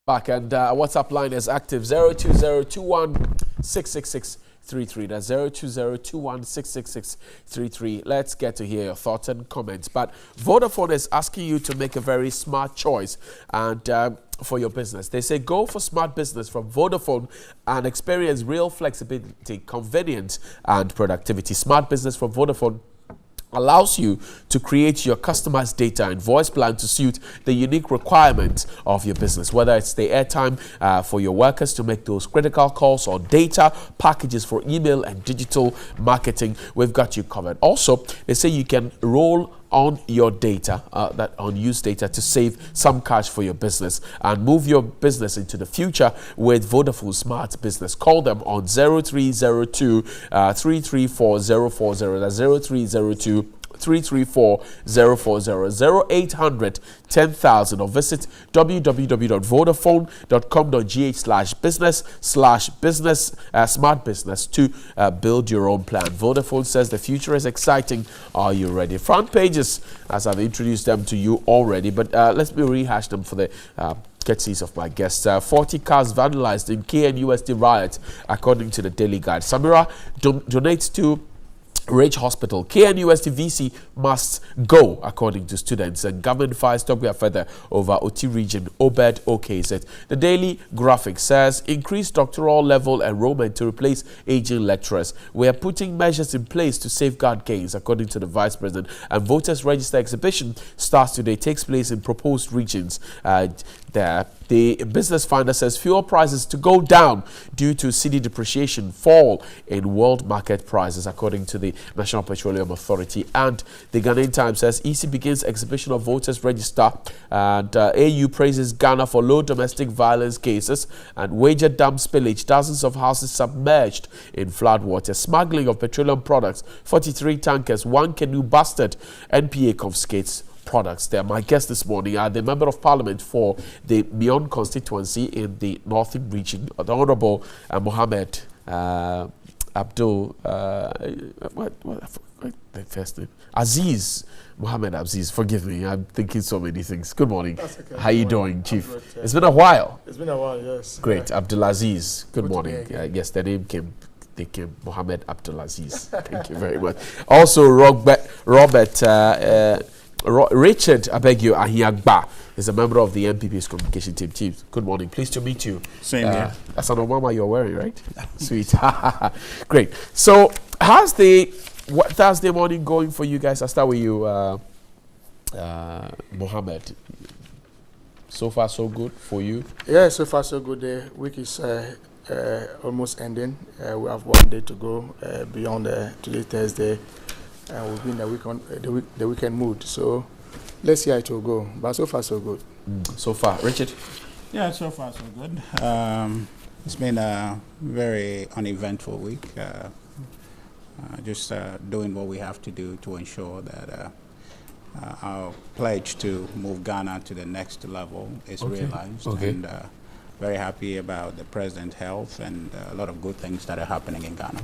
Back and WhatsApp line is active 02021666633. That's 02021666633. Let's get to hear your thoughts and comments. But Vodafone is asking you to make a very smart choice and for your business. They say go for smart business from Vodafone and experience real flexibility, convenience, and productivity. Smart business from Vodafone allows you to create your customized data and voice plan to suit the unique requirements of your business, whether it's the airtime for your workers to make those critical calls or data packages for email and digital marketing. We've got you covered. Also, they say you can roll on your data, that unused data, to save some cash for your business and move your business into the future with Vodafone Smart Business. Call them on 0302 334 040. That's 0302 334 040 0800 10,000 or visit www.vodafone.com.gh/business/business smart business to build your own plan. Vodafone says the future is exciting. Are you ready? Front pages, as I've introduced them to you already, but let me rehash them for the courtesies of my guests. 40 cars vandalized in KNUST riot, according to the Daily Guide. Samira donates to Ridge Hospital. KNUST VC must go, according to students. And government fires Togwea further over OT region. Obed OK said. The Daily Graphic says increased doctoral level enrollment to replace aging lecturers. We are putting measures in place to safeguard gains, according to the Vice President. And voters register exhibition starts today, takes place in proposed regions. There, the Business Finder says fuel prices to go down due to cedi depreciation, fall in world market prices, according to the National Petroleum Authority. And the Ghanaian Times says EC begins exhibition of voters register, and AU praises Ghana for low domestic violence cases, and Wager Dam spillage, dozens of houses submerged in floodwater, smuggling of petroleum products, 43 tankers, 1 canoe busted, NPA confiscates products. There, my guest this morning are the Member of Parliament for the Mion constituency in the Northern region, the Honorable Mohammed Abdul the first name Aziz, Mohammed Aziz. Forgive me, I'm thinking so many things. Good morning. That's okay. How you doing, Chief? It's been a while. It's been a while, yes. Great. Abdul Aziz. Good morning. Yes, the name came. They came. Mohammed Abdul Aziz. Thank you very much. Also, Richard, I beg you, Ahiagba is a member of the MPP's communication team. Chief, good morning. Pleased to meet you. Same here. That's an Obama you're wearing, right? Sweet. Great. So, how's the Thursday morning going for you guys? I'll start with you, Mohammed. So far, so good for you? Yeah, so far, so good. The week is almost ending. We have 1 day to go beyond today, Thursday. We've been the weekend mood, so let's see how it will go. But so far, so good. So far, Richard? Yeah, so far, so good. It's been a very uneventful week. Just doing what we have to do to ensure that our pledge to move Ghana to the next level is realized. Okay. And very happy about the president's health and a lot of good things that are happening in Ghana.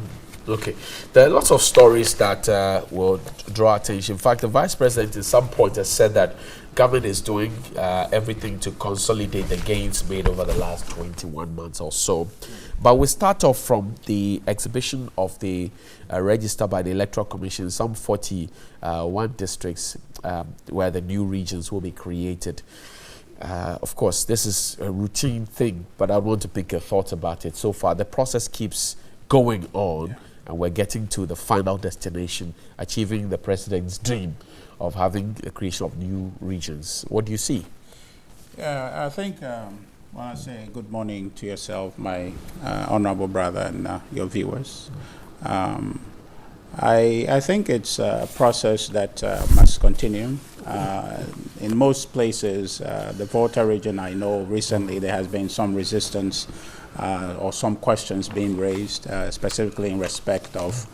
Okay. There are lots of stories that will draw attention. In fact, the Vice President at some point has said that government is doing everything to consolidate the gains made over the last 21 months or so. But we start off from the exhibition of the register by the Electoral Commission, some 41 districts where the new regions will be created. Of course, this is a routine thing, but I want to pick your thoughts about it. So far, the process keeps going on, and we're getting to the final destination, achieving the president's dream of having the creation of new regions. What do you see? Yeah, I think when I say good morning to yourself, my honorable brother, and your viewers, I think it's a process that must continue. In most places, the Volta region, I know recently there has been some resistance or some questions being raised, specifically in respect of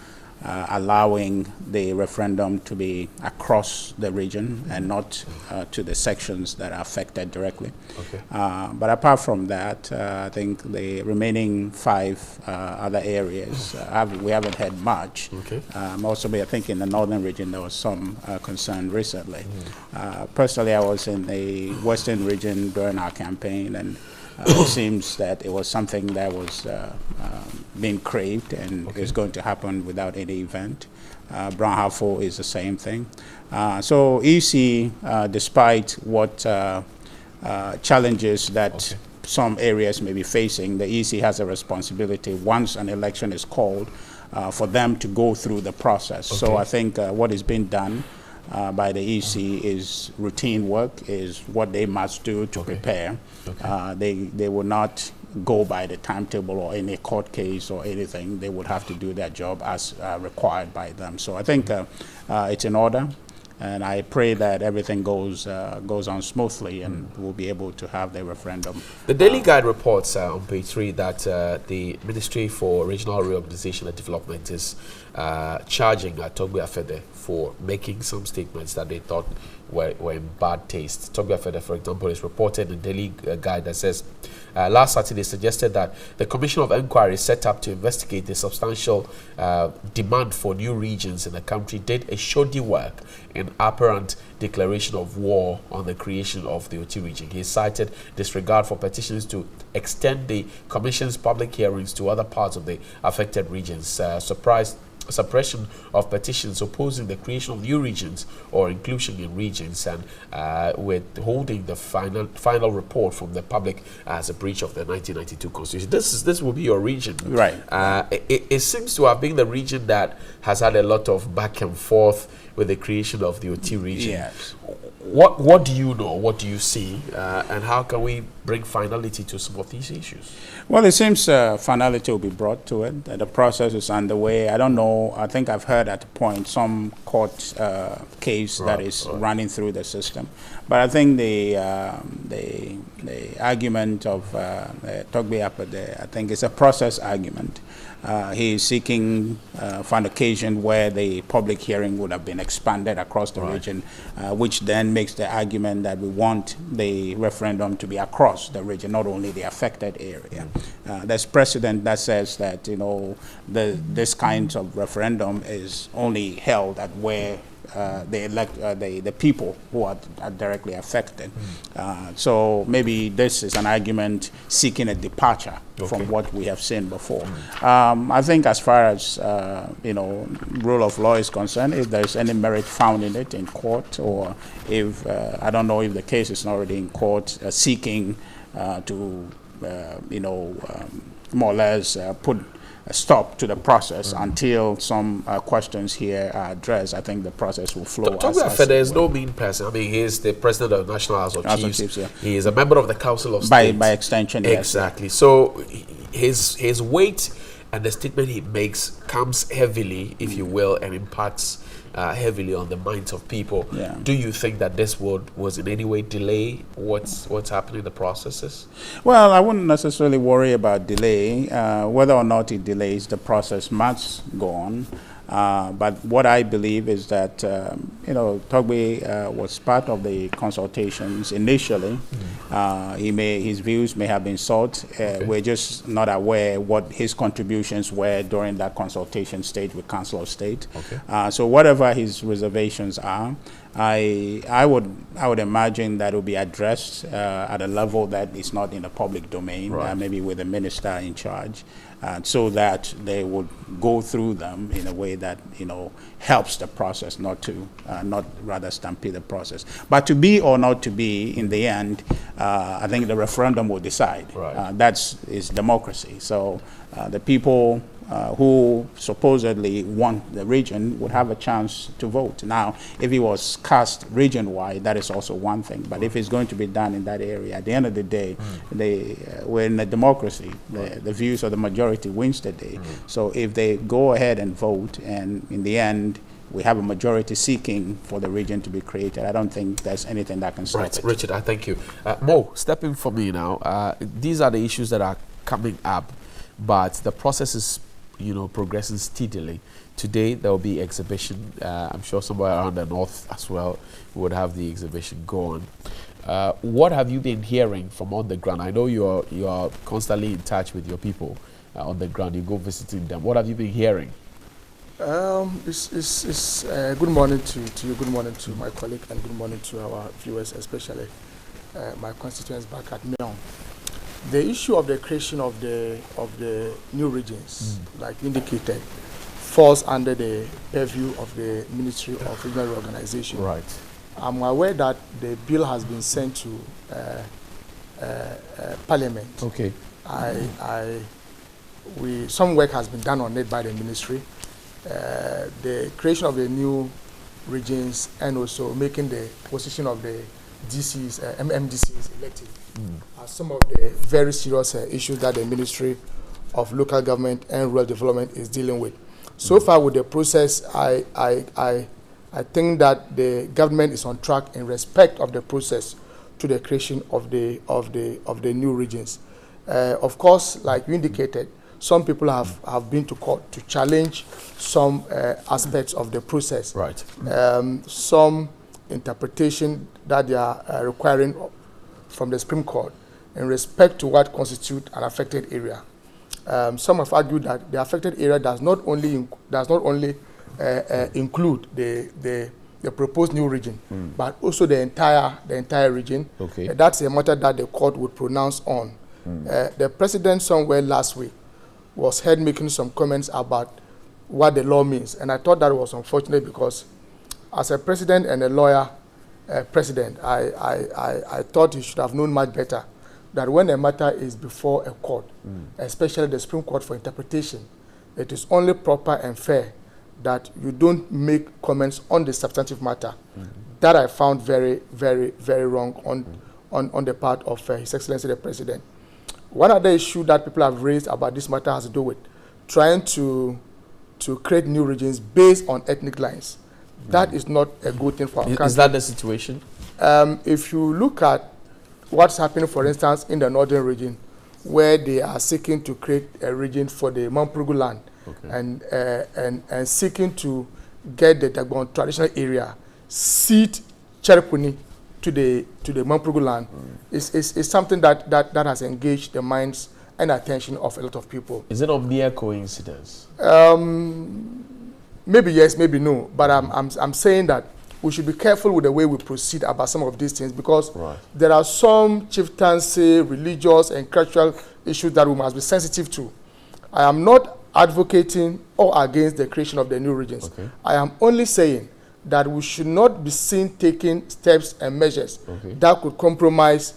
allowing the referendum to be across the region and not to the sections that are affected directly. Okay. But apart from that, I think the remaining 5 other areas, we haven't had much. Okay. Also, I think in the northern region there was some concern recently. Personally, I was in the western region during our campaign, and It seems that it was something that was being craved and is going to happen without any event. Brown Hartford is the same thing. So EC, despite what challenges that some areas may be facing, the EC has a responsibility once an election is called for them to go through the process. So I think what is being done by the EC is routine work, is what they must do to prepare. They will not go by the timetable or any court case or anything. They would have to do their job as required by them. So I think it's in order, and I pray that everything goes on smoothly and we'll be able to have the referendum. The Daily Guide reports on page 3 that the Ministry for Regional Reorganization and Development is charging Togbe Afede for making some statements that they thought were in bad taste. Togbe Afede, for example, is reported in the Daily Guide that says last Saturday suggested that the Commission of Inquiry set up to investigate the substantial demand for new regions in the country did a shoddy work in apparent declaration of war on the creation of the Oti region. He cited disregard for petitions to extend the Commission's public hearings to other parts of the affected regions, suppression of petitions opposing the creation of new regions or inclusion in regions, and withholding the final report from the public as a breach of the 1992 Constitution. This will be your region, right? It seems to have been the region that has had a lot of back and forth with the creation of the Oti region. Yes. What do you know? What do you see? And how can we bring finality to some of these issues? Well, it seems finality will be brought to it. The process is underway. I don't know. I think I've heard at a point some court case that is running through the system. But I think the argument of Togbe Apede, I think it's a process argument. He is seeking for an occasion where the public hearing would have been expanded across the region, which then makes the argument that we want the referendum to be across the region, not only the affected area. There's precedent that says that, you know, this kind of referendum is only held at where the people who are directly affected. So maybe this is an argument seeking a departure from what we have seen before. I think as far as rule of law is concerned, if there's any merit found in it in court, or if I don't know if the case is already in court seeking to more or less put a stop to the process until some questions here are addressed. I think the process will flow. Togbe Afede is no mean person. I mean, he is the president of the National House of Chiefs. He is a member of the Council of State. By extension, exactly. Yes. So his weight and the statement he makes comes heavily, if you will, and impacts heavily on the minds of people. Do you think that this was in any way delay what's happening in the processes? Well, I wouldn't necessarily worry about delay. Whether or not it delays, the process must go on. But what I believe is that Togbe was part of the consultations initially. His views may have been sought. We're just not aware what his contributions were during that consultation stage with Council of State. So whatever his reservations are, I would imagine that it will be addressed at a level that is not in the public domain, maybe with the minister in charge. So that they would go through them in a way that helps the process, not rather stampede the process. But to be or not to be, in the end, I think the referendum will decide. That is democracy. So the people who supposedly want the region would have a chance to vote. Now, if it was cast region-wide, that is also one thing. But if it's going to be done in that area, at the end of the day, we're in a democracy. The views of the majority wins the day. So if they go ahead and vote, and in the end, we have a majority seeking for the region to be created, I don't think there's anything that can stop it. Richard, I thank you. Mo, step in for me now. These are the issues that are coming up, but the process is progressing steadily. Today there will be exhibition. I'm sure somewhere around the north as well would have the exhibition going. What have you been hearing from on the ground? I know you are constantly in touch with your people on the ground. You go visiting them. What have you been hearing? It's good morning to you. Good morning to my colleague, and good morning to our viewers, especially my constituents back at Myeong. The issue of the creation of the new regions, like indicated, falls under the purview of the Ministry of Regional Organization. Right. I'm aware that the bill has been sent to Parliament. Okay. Some work has been done on it by the ministry. The creation of the new regions and also making the position of the DCs, MDCs elective are some of the very serious issues that the Ministry of Local Government and Rural Development is dealing with. So far with the process, I think that the government is on track in respect of the process to the creation of the new regions. Of course, like you indicated, some people have been to court to challenge some aspects of the process. Right. Some interpretation that they are requiring from the Supreme Court in respect to what constitutes an affected area. Some have argued that the affected area does not only include the proposed new region, but also the entire region. Okay. That's a matter that the court would pronounce on. The president somewhere last week was heard making some comments about what the law means, and I thought that was unfortunate because as a president and a lawyer president, I thought he should have known much better that when a matter is before a court, especially the Supreme Court for interpretation, it is only proper and fair that you don't make comments on the substantive matter. That I found very, very, very wrong on the part of His Excellency the President. One other issue that people have raised about this matter has to do with trying to create new regions based on ethnic lines. That is not a good thing for our country. Is that the situation? If you look at what's happening, for instance, in the northern region, where they are seeking to create a region for the Mamprugu land, and seeking to get the Dagbon traditional area, cede Cherepuni to the Mamprugu land, is something that has engaged the minds and attention of a lot of people. Is it of mere coincidence? Maybe yes, maybe no. But I'm saying that we should be careful with the way we proceed about some of these things, because there are some chieftaincy, religious and cultural issues that we must be sensitive to. I am not advocating or against the creation of the new regions. Okay. I am only saying that we should not be seen taking steps and measures that could compromise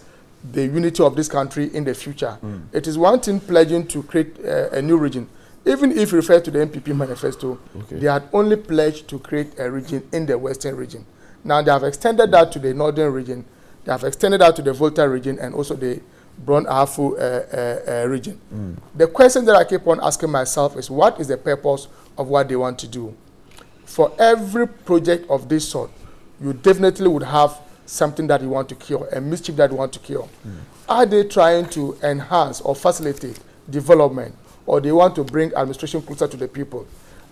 the unity of this country in the future. It is one thing pledging to create a new region. Even if you refer to the MPP manifesto, they had only pledged to create a region in the western region. Now they have extended that to the northern region, they have extended that to the Volta region and also the Brown Ahafo region. The question that I keep on asking myself is, what is the purpose of what they want to do? For every project of this sort, you definitely would have something that you want to cure, a mischief that you want to cure. Are they trying to enhance or facilitate development, or they want to bring administration closer to the people?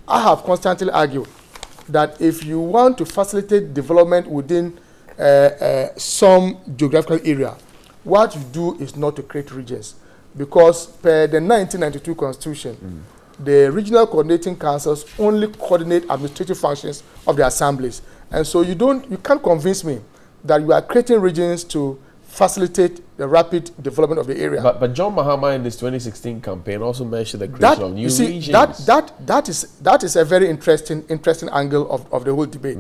I have constantly argued that if you want to facilitate development within some geographical area, what you do is not to create regions, because per the 1992 Constitution, the regional coordinating councils only coordinate administrative functions of the assemblies, and so you can't convince me that you are creating regions to facilitate the rapid development of the area. But John Mahama in his 2016 campaign also mentioned the creation of new regions. That is a very interesting angle of the whole debate.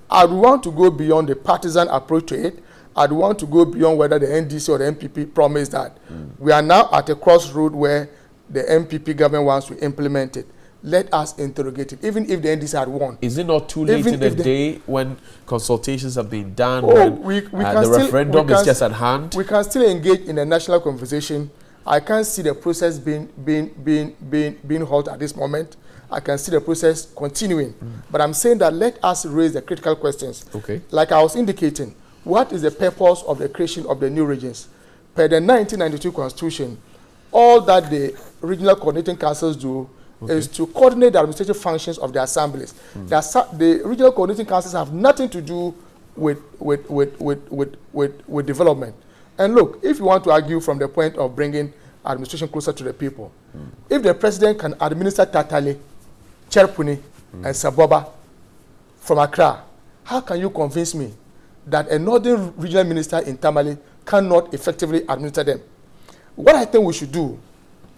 I would want to go beyond the partisan approach to it. I'd want to go beyond whether the NDC or the MPP promised that. We are now at a crossroad where the MPP government wants to implement it. Let us interrogate it, even if the NDC had won. Is it not too late in the day when consultations have been done, when the referendum is just at hand? We can still engage in a national conversation. I can't see the process being halted at this moment. I can see the process continuing. But I'm saying that let us raise the critical questions. Okay. Like I was indicating, what is the purpose of the creation of the new regions? Per the 1992 Constitution, all that the regional coordinating councils do is to coordinate the administrative functions of the assemblies. The regional coordinating councils have nothing to do with development. And look, if you want to argue from the point of bringing administration closer to the people, if the president can administer Tatale, Cherepuni, and Saboba from Accra, how can you convince me that a northern regional minister in Tamale cannot effectively administer them? What I think we should do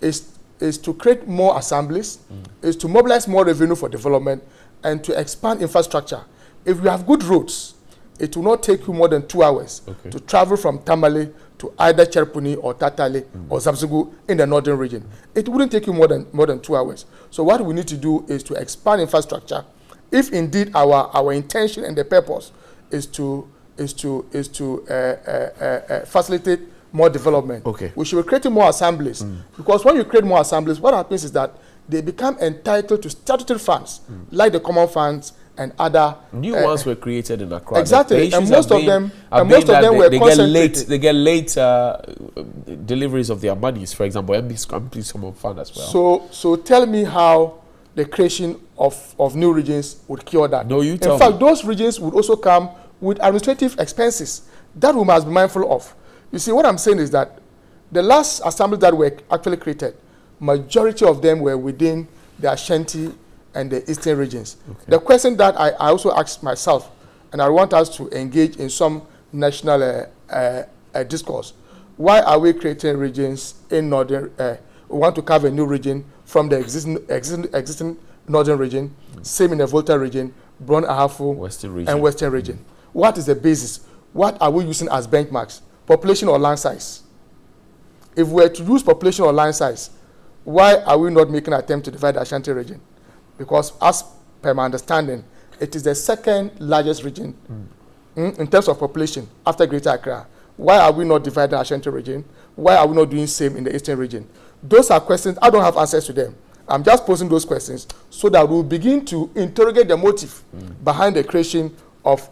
is to create more assemblies, is to mobilize more revenue for development, and to expand infrastructure. If you have good roads, it will not take you more than 2 hours to travel from Tamale to either Cherpuni or Tatale or Zabzugu in the northern region. It wouldn't take you more than 2 hours. So what we need to do is to expand infrastructure. If indeed our intention and the purpose is to facilitate more development, we should be creating more assemblies. Because when you create more assemblies, what happens is that they become entitled to statutory funds, like the common funds and other new ones were created in Accra. Exactly, and most of them were concentrated. They get late deliveries of their monies. For example, MP's common fund as well. So tell me how the creation of new regions would cure that. No, you tell me. In fact, those regions would also come with administrative expenses that we must be mindful of. You see, what I'm saying is that the last assemblies that were actually created, majority of them were within the Ashanti and the eastern regions. The question that I also asked myself, and I want us to engage in some national discourse, why are we creating regions in northern, we want to carve a new region from the existing northern region, same in the Volta region, Bron Ahafo, and western region. What is the basis? What are we using as benchmarks? Population or land size? If we were to use population or land size, why are we not making an attempt to divide the Ashanti region? Because as per my understanding, it is the second largest region in terms of population after Greater Accra. Why are we not dividing the Ashanti region? Why are we not doing the same in the eastern region? Those are questions, I don't have answers to them. I'm just posing those questions so that we'll begin to interrogate the motive behind the creation of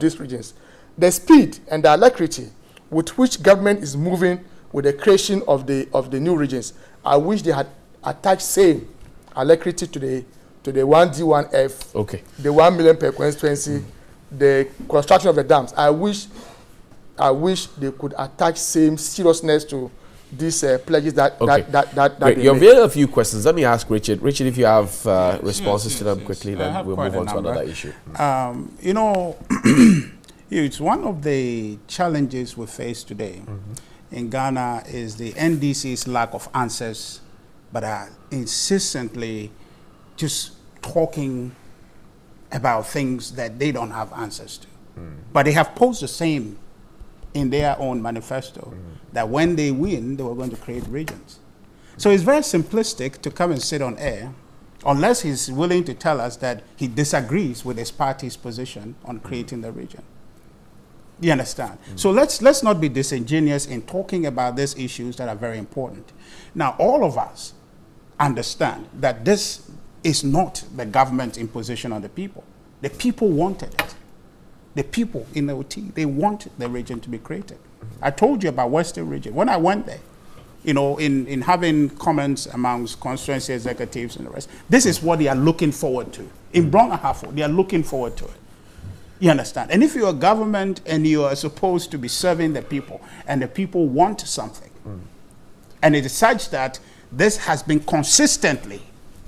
these regions. The speed and the alacrity with which government is moving with the creation of the new regions, I wish they had attached same alacrity to the 1D1F, the 1 million per constituency, the construction of the dams. I wish they could attach same seriousness to these pledges that Great. You've made a few questions. Let me ask Richard. Richard, if you have responses to them quickly, then we'll move on to another issue. You know, it's one of the challenges we face today in Ghana is the NDC's lack of answers, but are insistently just talking about things that they don't have answers to. But they have posed the same in their own manifesto, that when they win, they were going to create regions. So it's very simplistic to come and sit on air, unless he's willing to tell us that he disagrees with his party's position on creating the region. You understand? So let's not be disingenuous in talking about these issues that are very important. Now, all of us understand that this is not the government imposition on the people. The people wanted it. The people in the OT, they want the region to be created. I told you about Western region. When I went there, you know, in having comments amongst constituency executives and the rest, this is what they are looking forward to. In Bron Ahafo, they are looking forward to it. You understand? And if you're a government and you are supposed to be serving the people, and the people want something, and it is such that this has been consistently,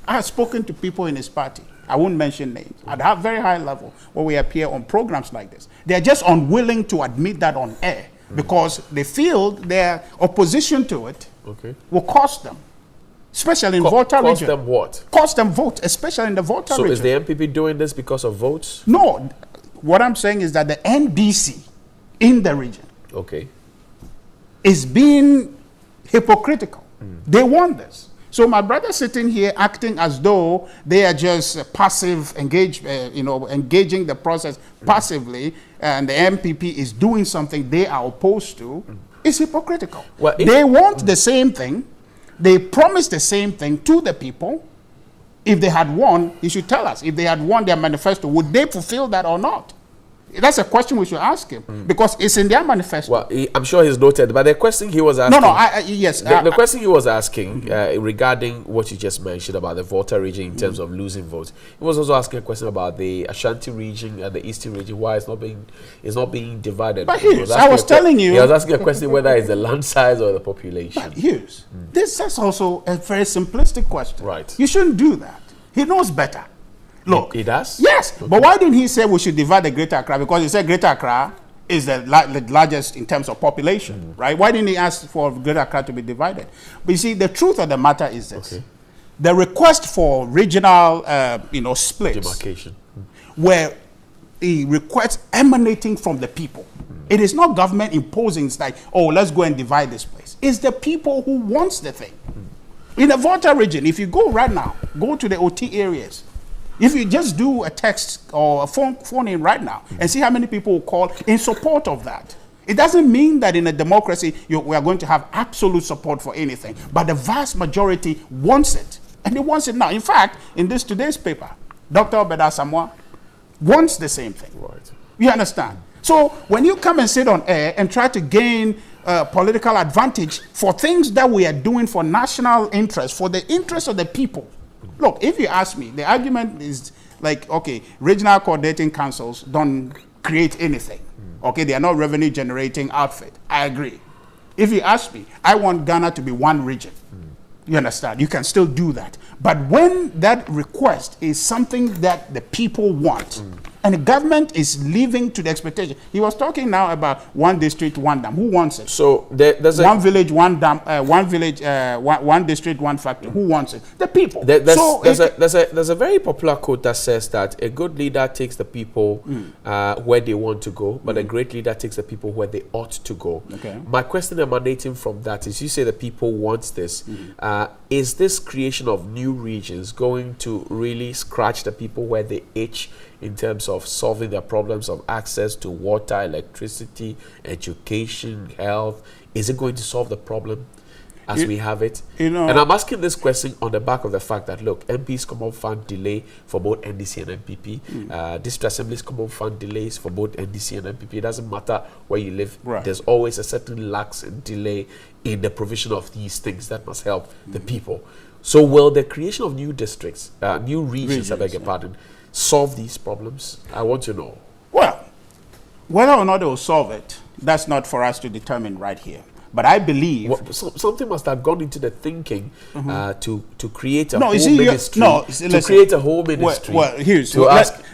I have spoken to people in his party, I won't mention names, at a very high level, when we appear on programs like this. They're just unwilling to admit that on air because they feel their opposition to it will cost them, especially in Volta region. Cost them what? Cost them vote, especially in the Volta region. So is the MPP doing this because of votes? No. What I'm saying is that the NDC in the region is being hypocritical. They want this. So my brother sitting here acting as though they are just passive, engaging the process passively, and the MPP is doing something they are opposed to, is hypocritical. Well, they want the same thing. They promise the same thing to the people. If they had won, he should tell us. If they had won their manifesto, would they fulfill that or not? That's a question we should ask him because it's in their manifesto. Well, I'm sure he's noted, but the question he was asking... yes. The question he was asking regarding what you just mentioned about the Volta region in terms of losing votes, he was also asking a question about the Ashanti region and the Eastern region, why it's not being divided. But Hughes, I was telling you... He was asking a question whether it's the land size or the population. But Hughes, this is also a very simplistic question. Right. You shouldn't do that. He knows better. Look, he does? Yes, but why didn't he say we should divide the Greater Accra? Because he said Greater Accra is the largest in terms of population, right? Why didn't he ask for Greater Accra to be divided? But you see, the truth of the matter is this. Okay. The request for regional, splits demarcation were the requests emanating from the people. It is not government imposing, it's like, oh, let's go and divide this place. It's the people who wants the thing. In the Volta region, if you go right now, go to the OT areas, if you just do a text or a phone in right now and see how many people will call in support of that. It doesn't mean that in a democracy we are going to have absolute support for anything, but the vast majority wants it, and they want it now. In fact, in today's paper, Dr. Obeda Samoa wants the same thing. Right. You understand? So when you come and sit on air and try to gain political advantage for things that we are doing for national interest, for the interest of the people. Look, if you ask me, the argument is like, okay, regional coordinating councils don't create anything. Okay, they are not revenue generating outfit. I agree. If you ask me, I want Ghana to be one region. You understand? You can still do that. But when that request is something that the people want, and the government is living to the expectation. He was talking now about one district, one dam. Who wants it? So there's one village, one dam. One district, one factory. Who wants it? The people. There's a very popular quote that says that a good leader takes the people where they want to go, but a great leader takes the people where they ought to go. Okay. My question emanating from that is, you say the people want this. Is this creation of new regions going to really scratch the people where they itch in terms of solving their problems of access to water, electricity, education, health? Is it going to solve the problem as we have it? And I'm asking this question on the back of the fact that, look, MPs Common Fund delay for both NDC and MPP. District Assemblies Common Fund delays for both NDC and MPP. It doesn't matter where you live. Right. There's always a certain lax and delay in the provision of these things that must help the people. So will the creation of new districts, new regions, I beg your pardon, solve these problems? I want to know. Well, whether or not they will solve it, that's not for us to determine right here. But I believe something must have gone into the thinking to create a whole ministry. Create a whole ministry.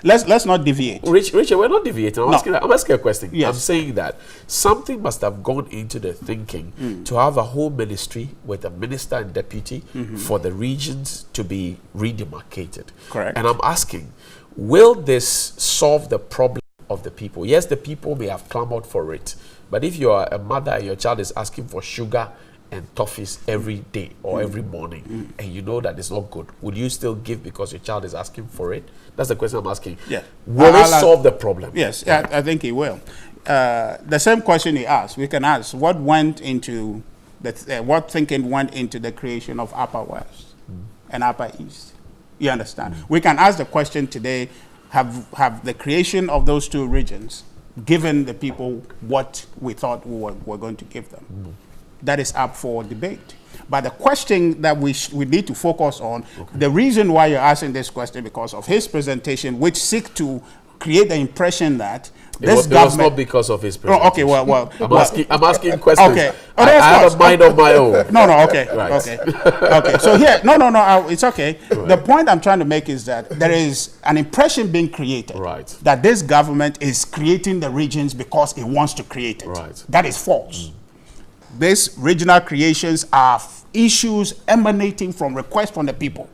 Let's not deviate. Richard, we're not deviating. I'm asking a question. Yes. I'm saying that something must have gone into the thinking to have a whole ministry with a minister and deputy for the regions to be redemarcated. Correct. And I'm asking, will this solve the problem of the people? Yes, the people may have clamored for it. But if you are a mother and your child is asking for sugar and toffees every day or every morning, and you know that it's not good, will you still give because your child is asking for it? That's the question I'm asking. Yeah. Will it solve the problem? Yes, I think it will. The same question he asked, we can ask, what went into what thinking went into the creation of Upper West and Upper East? You understand? We can ask the question today, have the creation of those two regions given the people what we thought we were going to give them? That is up for debate. But the question that we need to focus on, the reason why you're asking this question, because of his presentation, which seek to create the impression that this government... It was not because of his presentation. Oh, okay, well... I'm asking questions. Okay. I have a mind of my own. Okay. Right. Okay. So here, it's okay. Right. The point I'm trying to make is that there is an impression being created that this government is creating the regions because it wants to create it. Right. That is false. These regional creations are issues emanating from requests from the people.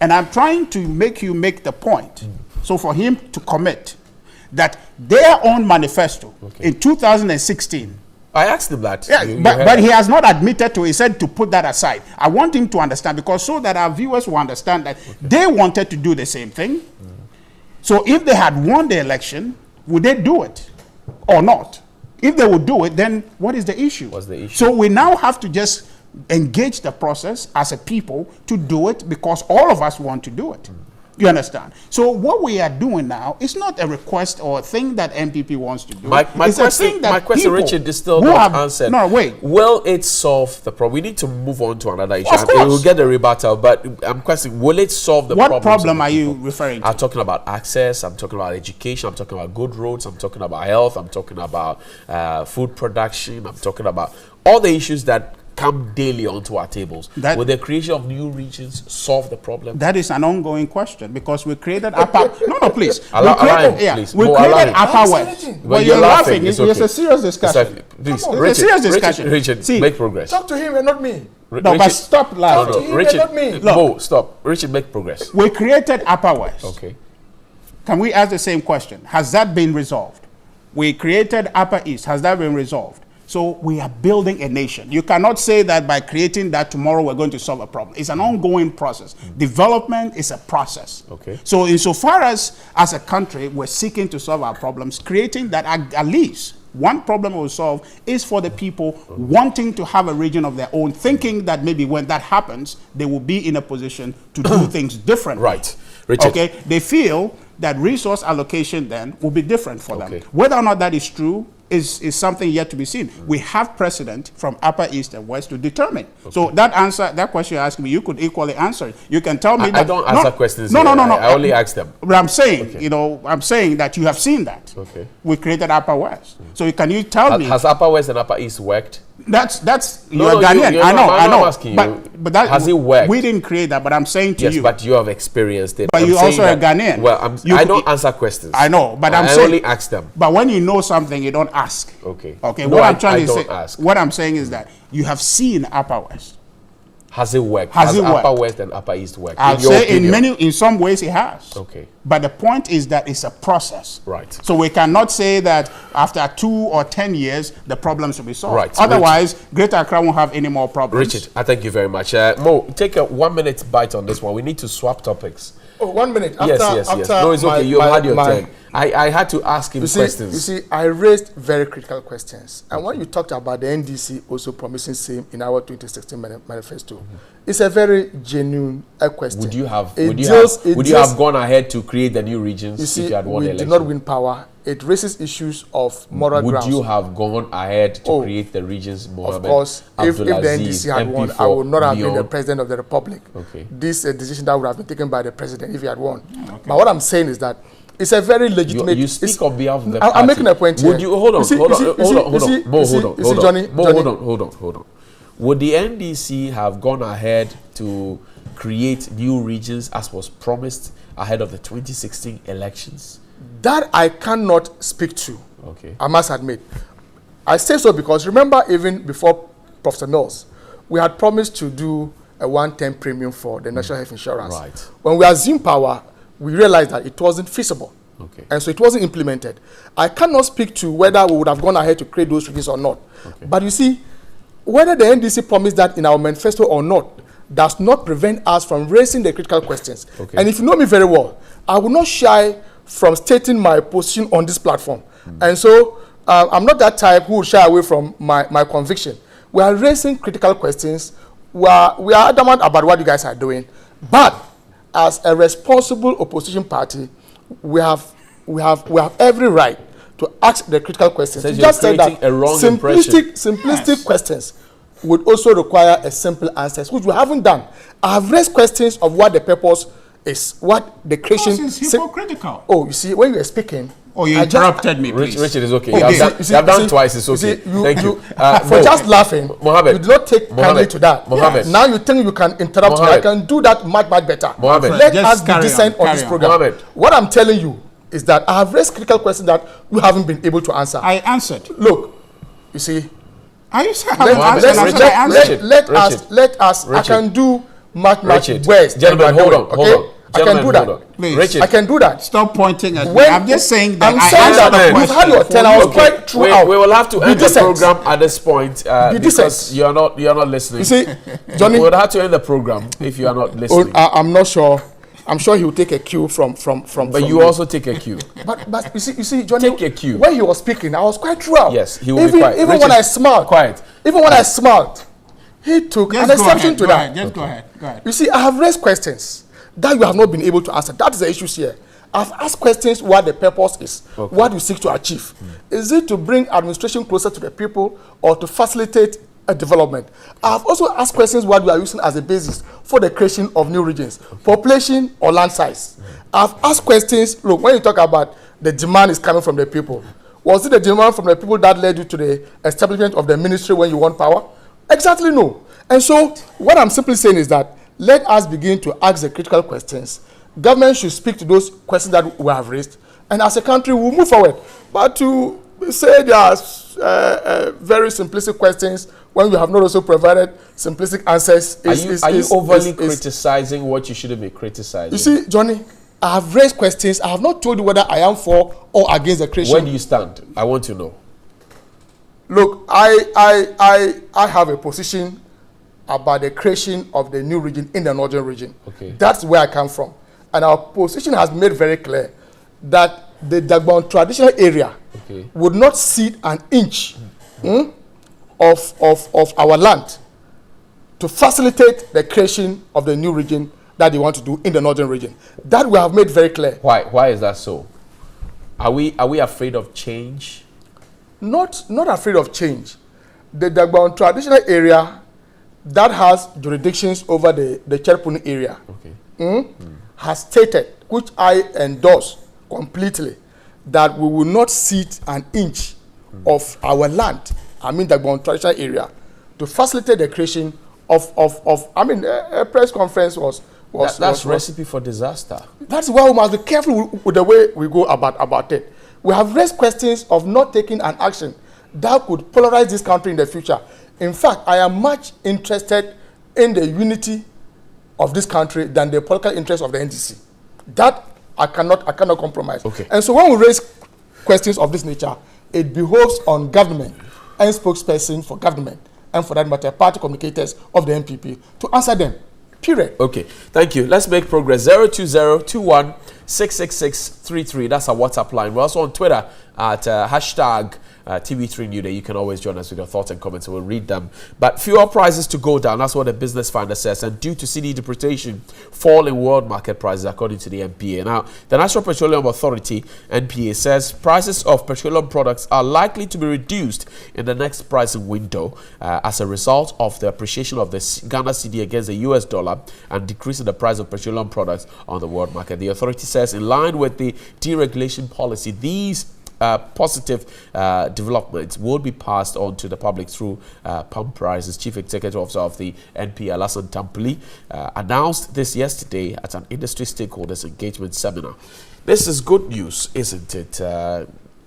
And I'm trying to make you make the point. So for him to commit that their own manifesto in 2016. I asked him that. Yeah, but he has not admitted to it. He said to put that aside. I want him to understand, because so that our viewers will understand that they wanted to do the same thing. So if they had won the election, would they do it or not? If they would do it, then what is the issue? What's the issue? So we now have to just engage the process as a people to do it, because all of us want to do it. You understand? So what we are doing now is not a request or a thing that MPP wants to do. My question, Richard, is still not answered. No, wait. Will it solve the problem? We need to move on to another issue. Of course. We'll get the rebuttal, but I'm questioning, will it solve the problem? What problem are you referring to? I'm talking about access, I'm talking about education, I'm talking about good roads, I'm talking about health, I'm talking about food production, I'm talking about all the issues that come daily onto our tables. Will the creation of new regions solve the problem? That is an ongoing question because we created upper. No, please. Please. We created upper west. But you're laughing. It's a serious discussion. Please, it's a serious discussion. Richard, see, make progress. Talk to him and not me. No, but stop laughing. Talk to him Richard, and not me. Mo, stop. Richard, make progress. We created upper west. Okay. Can we ask the same question? Has that been resolved? We created upper east. Has that been resolved? So we are building a nation. You cannot say that by creating that tomorrow we're going to solve a problem. It's an ongoing process. Development is a process. Okay. So insofar as a country, we're seeking to solve our problems, creating that at least one problem we'll solve is for the people wanting to have a region of their own, thinking that maybe when that happens, they will be in a position to do things differently. Right. Richard. Okay. They feel that resource allocation then will be different for them. Okay. Whether or not that is true is something yet to be seen. We have precedent from upper east and west to determine. Okay. So that question you asked me, you could equally answer it. You can tell me that. I don't answer questions. No. I only ask them. But I'm saying, I'm saying that you have seen that. Okay. We created upper west. So can you tell me? Has upper west and upper east worked? That's you're Ghanaian. I know. I'm asking you. But that has it worked? We didn't create that, but I'm saying to you. Yes, but you have experienced it. But you also are Ghanaian. Well, I don't answer questions. I know, but I only ask them. But when you know something, you don't ask. Okay. Okay. No, what I'm trying to don't say. Ask. What I'm saying is that you have seen upper west. Has it worked? Has it upper worked? west and upper east worked? I'll say in some ways it has. Okay. But the point is that it's a process. Right. So we cannot say that after 2 or 10 years the problems will be solved. Right. Otherwise, Greater Accra won't have any more problems. Richard, I thank you very much. Mo, take a 1 minute bite on this one. We need to swap topics. Oh, 1 minute. Yes. No, it's okay. You had your turn. I had to ask him questions. You see, I raised very critical questions. And when you talked about the NDC also promising same in our 2016 manifesto, it's a very genuine question. Would you have gone ahead to create the new regions you see, if you had won the election? We did not win power. It raises issues of moral grounds. Would you have gone ahead to create the regions, Mohammed? Of course, if the Aziz, NDC had won, I would not have been the president of the republic. Okay. This decision that would have been taken by the president if he had won. Okay. But what I'm saying is that it's a very legitimate. You speak on behalf of the party. I'm making a point here. Would you hold on? Hold on. Would the NDC have gone ahead to create new regions as was promised ahead of the 2016 elections? That I cannot speak to. Okay. I must admit. I say so because remember, even before Professor Mills, we had promised to do a 110 premium for the national health insurance. Right. When we assumed power, we realized that it wasn't feasible. Okay. And so it wasn't implemented. I cannot speak to whether we would have gone ahead to create those regions or not. Okay. But you see, whether the NDC promised that in our manifesto or not does not prevent us from raising the critical questions. Okay. And if you know me very well, I will not shy from stating my position on this platform. And so I'm not that type who will shy away from my conviction. We are raising critical questions. We are adamant about what you guys are doing. But as a responsible opposition party, we have every right to ask the critical questions. So you just said that simplistic questions would also require a simple answer, which we haven't done. I have raised questions of what the purpose is, what the creation. This is hypocritical. Oh, you see, when you were speaking. Oh, you interrupted me, please. Richard is okay. Okay. You have done twice, it's okay. Thank you. For just laughing, Mohammed, you do not take kindly to that. Mohammed. Now you think you can interrupt me. I can do that much better. Mohammed. Let us be decent on this program. Mohammed. What I'm telling you is that I have raised critical questions that you haven't been able to answer. I answered. Look, you see. Let us. I can do much worse. Gentlemen, hold on. I can do that. Please. I can do that. Stop pointing at me. I'm just saying that you've had your turn. I was quite throughout. We will have to end the program at this point because you are not listening. You see, Johnny, we would have to end the program if you are not listening. I'm not sure. I'm sure he will take a cue from. But you also take a cue. But you see, Johnny, take a cue. When he was speaking, I was quite throughout. Yes, he will be quiet. Even when I smiled, he took an exception to that. Just go ahead. You see, I have raised questions that you have not been able to answer. That is the issue here. I've asked questions what the purpose is, what you seek to achieve. Is it to bring administration closer to the people or to facilitate a development? I've also asked questions what we are using as a basis for the creation of new regions, population or land size. I've asked questions, look, when you talk about the demand is coming from the people, was it the demand from the people that led you to the establishment of the ministry when you won power? Exactly no. And so what I'm simply saying is that let us begin to ask the critical questions. Government should speak to those questions that we have raised, and as a country we'll move forward. But to say there are very simplistic questions when we have not also provided simplistic answers are you overly criticizing what you shouldn't be criticizing? You see, Johnny, I have raised questions. I have not told you whether I am for or against the creation. Where do you stand? I want to know. Look, I have a position about the creation of the new region in the northern region. Okay. That's where I come from. And our position has made very clear that the Dagbon traditional area would not cede an inch of our land to facilitate the creation of the new region that they want to do in the northern region. That we have made very clear. Why is that so? Are we afraid of change? Not afraid of change. The Dagbon traditional area that has jurisdictions over the Cherpuni area has stated, which I endorse completely, that we will not cede an inch of our land, I mean Dagbon traditional area, to facilitate the creation of a press conference was recipe for disaster. That's why we must be careful with the way we go about it. We have raised questions of not taking an action that could polarize this country in the future. In fact, I am much interested in the unity of this country than the political interest of the NDC. That I cannot compromise. Okay. And so when we raise questions of this nature, it behoves on government and spokesperson for government, and for that matter, party communicators of the NPP to answer them. Period. Okay, thank you. Let's make progress. 02021666633. That's our WhatsApp line. We're also on Twitter at hashtag TV3 New Day. You can always join us with your thoughts and comments, and we'll read them. But fuel prices to go down. That's what the Business Finder says. And due to CD depreciation, fall in world market prices, according to the NPA. Now, the National Petroleum Authority, NPA, says prices of petroleum products are likely to be reduced in the next pricing window as a result of the appreciation of the Ghana cedi against the US dollar and decrease in the price of petroleum products on the world market. The authority says, in line with the deregulation policy, these positive developments will be passed on to the public through pump prices. Chief Executive Officer of the NPA, Alassane Tampili, announced this yesterday at an industry stakeholders engagement seminar. This is good news, isn't it,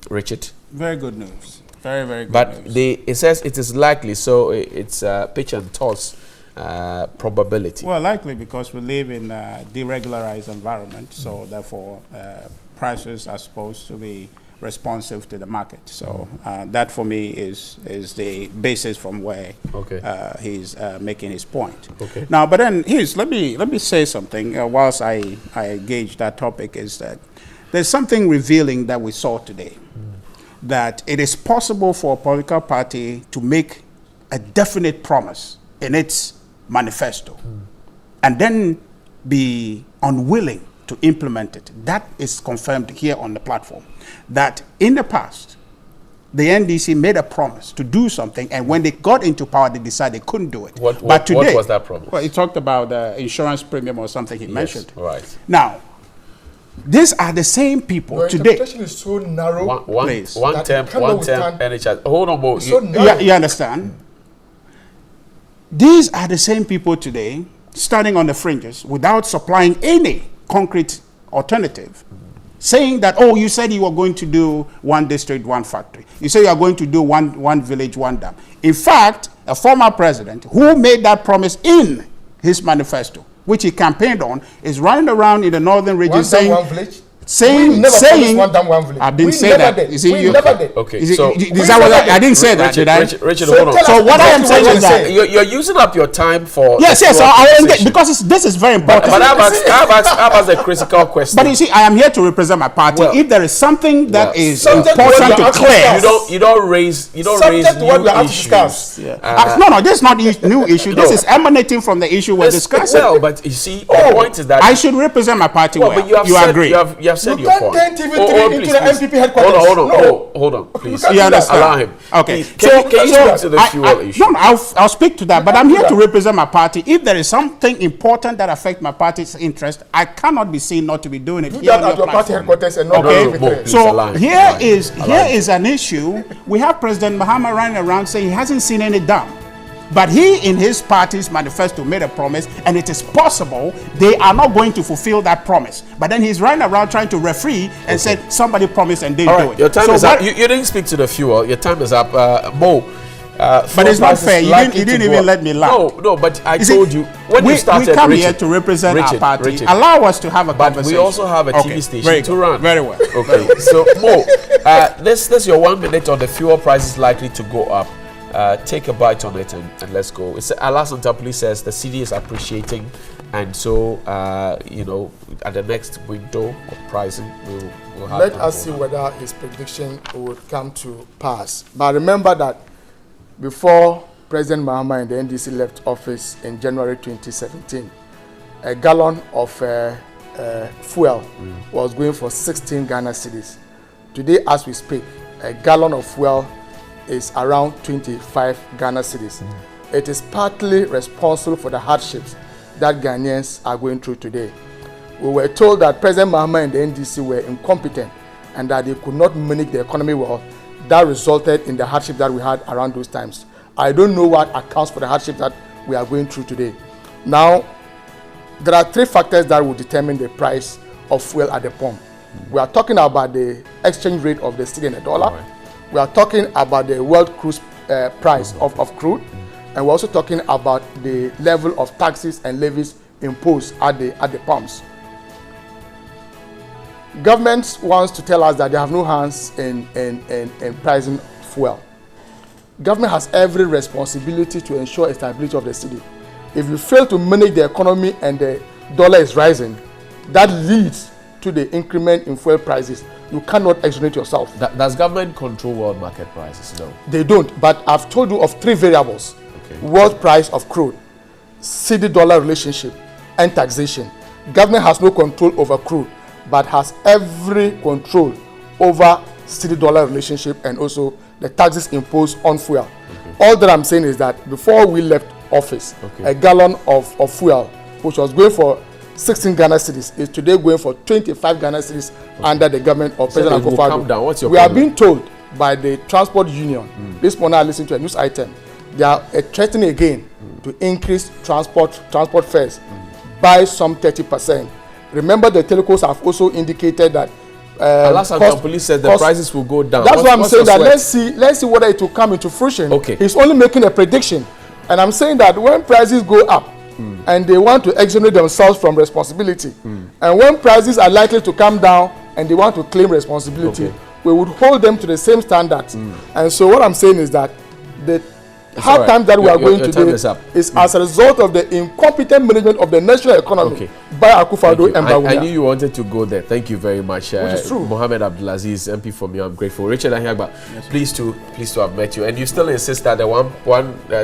Richard? Very good news. Very, very good but news. It says it is likely, so it's pitch and toss probability. Well, likely because we live in a deregularized environment, so therefore prices are supposed to be responsive to the market. So that for me is the basis from where he's making his point. Okay. Now, but then let me say something whilst I gauge that topic, is that there's something revealing that we saw today, that it is possible for a political party to make a definite promise in its manifesto and then be unwilling to implement it. That is confirmed here on the platform. That in the past, the NDC made a promise to do something, and when they got into power, they decided they couldn't do it. What was that promise? Well, he talked about the insurance premium or something he mentioned. Right. Now, these are the same people Your today. interpretation is so narrow. One term NHS. Hold on, Bo. You understand? These are the same people today standing on the fringes without supplying any concrete alternative, saying that, oh, you said you were going to do one district, one factory. You say you are going to do one village, one dam. In fact, a former president who made that promise in his manifesto, which he campaigned on, is running around in the northern region saying, one village? saying, one dam, one village. I didn't say that. Did. You see, we never did. Okay, so I didn't say that, did I? Richard, hold on. So what I am saying is that you're using up your time for yes. Because this is very important. But I've asked a critical question. But you see, I am here to represent my party. Well, if there is something that is subject important to clear, you don't raise new issues. No, this is not new issue. This is emanating from the issue we're discussing. Well, but you see, the point is that I should represent my party. But you agree. You have said your point. Into the MPP headquarters. Hold on, please. You understand? Allow him. Okay. Can you speak to the fuel issue? No, I'll speak to that. But I'm here to represent my party. If there is something important that affects my party's interest, I cannot be seen not to be doing it. Do that at your party headquarters and not okay. So here is an issue. We have President Mahama running around saying he hasn't seen any dam. But he, in his party's manifesto, made a promise, and it is possible they are not going to fulfill that promise. But then he's running around trying to referee and said somebody promised and didn't do it. Your time is up. You didn't speak to the fuel. Your time is up. Mo. But it's not fair. You didn't even let me laugh. No, but I told you when you started. We come here to represent our party. Allow us to have a conversation. But we also have a TV station to run. Very well. Okay. So Mo, this your 1 minute on the fuel prices likely to go up. Take a bite on it and let's go. It's Alas Antapoli says the CD is appreciating, and so you know, at the next window of pricing we'll have. Let us see whether his prediction would come to pass. But remember that before President Mahama and the NDC left office in January 2017, a gallon of fuel was going for 16 Ghana cedis. Today, as we speak, a gallon of fuel is around 25 Ghana cedis. It is partly responsible for the hardships that Ghanaians are going through today. We were told that President Mahama and the NDC were incompetent and that they could not manage the economy well. That resulted in the hardship that we had around those times. I don't know what accounts for the hardship that we are going through today. Now, there are three factors that will determine the price of fuel at the pump. We are talking about the exchange rate of the cedi and the dollar. We are talking about the world cruise price of crude. And we're also talking about the level of taxes and levies imposed at the pumps. Government wants to tell us that they have no hands in pricing fuel. Government has every responsibility to ensure stability of the city. If you fail to manage the economy and the dollar is rising, that leads to the increment in fuel prices. You cannot exonerate yourself. Does government control world market prices? No. They don't, but I've told you of three variables. Okay. World price of crude, cedi-dollar relationship, and taxation. Government has no control over crude, but has every control over cedi-dollar relationship and also the taxes imposed on fuel. Okay. All that I'm saying is that before we left office, a gallon of fuel, which was going for 16 Ghana cedis, is today going for 25 Ghana cedis under the government of President Akufo-Addo. We are being told by the transport union, this morning I listened to a news item, they are threatening again to increase transport fares by some 30%. Remember, the telcos have also indicated that police said the prices will go down. That's why I'm saying that let's see whether it will come into fruition. Okay. He's only making a prediction. And I'm saying that when prices go up and they want to exonerate themselves from responsibility, and when prices are likely to come down and they want to claim responsibility, we would hold them to the same standards. And so what I'm saying is that the hard time that we are going today is as a result of the incompetent management of the national economy by Akufo-Addo and Bawumia. I knew you wanted to go there. Thank you very much. Which is true. Mohammed Abdul Aziz, MP for me, I'm grateful. Richard Ahiagba, pleased to have met you. And you still insist that the one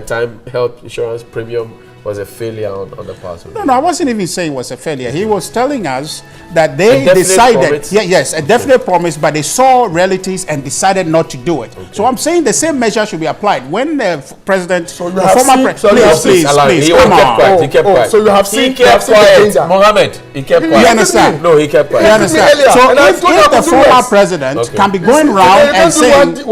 time health insurance premium was a failure on the part of No, I wasn't even saying it was a failure. He was telling us that they decided, a definite promise, but they saw realities and decided not to do it. So I'm saying the same measure should be applied. When the president, the former president, please, come on. He kept quiet. So you have seen, he kept quiet. Mohammed, he kept quiet. You understand? No, he kept quiet. You understand? So if the former president can be going around and saying,